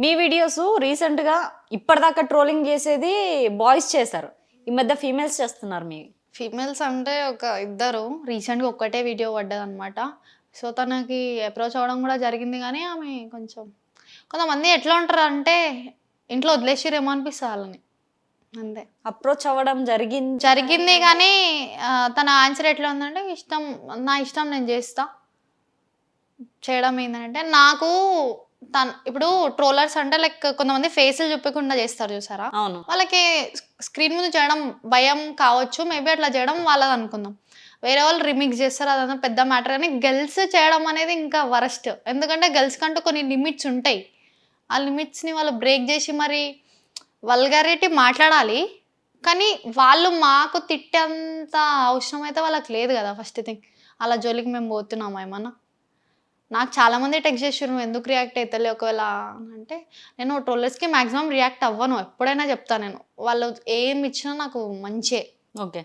మీ videos రీసెంట్గా ఇప్పటిదాకా trolling చేసేది బాయ్స్ చేశారు, ఈ మధ్య ఫీమేల్స్ చేస్తున్నారు. మీ ఫీమేల్స్ అంటే ఒక ఇద్దరు రీసెంట్గా ఒక్కటే వీడియో పడ్డదనమాట. సో తనకి అప్రోచ్ అవ్వడం కూడా జరిగింది, కానీ ఆమె కొంతమంది ఎట్లా ఉంటారు అంటే ఇంట్లో వదిలేసిరేమో అనిపిస్తుంది వాళ్ళని, అంతే. అప్రోచ్ అవ్వడం జరిగింది కానీ తన ఆన్సర్ ఎట్లా ఉందంటే, నా ఇష్టం నేను చేస్తా. చేయడం ఏంటంటే నాకు ఇప్పుడు ట్రోలర్స్ అంటే లైక్ కొంతమంది ఫేసులు చూపకుండా చేస్తారు చూసారా, అవును. వాళ్ళకి స్క్రీన్ ముందు చేయడం భయం కావచ్చు, మేబీ అట్లా చేయడం వాళ్ళది అనుకుందాం. వేరే వాళ్ళు రిమిక్స్ చేస్తారు, అదంతా పెద్ద మ్యాటర్. కానీ గర్ల్స్ చేయడం అనేది ఇంకా వరస్ట్. ఎందుకంటే గర్ల్స్ కంటూ కొన్ని లిమిట్స్ ఉంటాయి. ఆ లిమిట్స్ని వాళ్ళు బ్రేక్ చేసి మరి వల్గారిటీ మాట్లాడాలి. కానీ వాళ్ళు మాకు తిట్టేంత అవసరం అయితే వాళ్ళకి లేదు కదా. ఫస్ట్ థింగ్ అలా జోలికి మేము పోతున్నామా ఏమన్నా? నాకు చాలామంది టెక్స్ట్ చేసారు, నువ్వు ఎందుకు రియాక్ట్ అవుతలే ఒకవేళ అంటే. నేను ట్రోలర్స్కి మ్యాక్సిమం రియాక్ట్ అవ్వను, ఎప్పుడైనా చెప్తాను నేను. వాళ్ళు ఏమి ఇచ్చినా నాకు మంచే. ఓకే.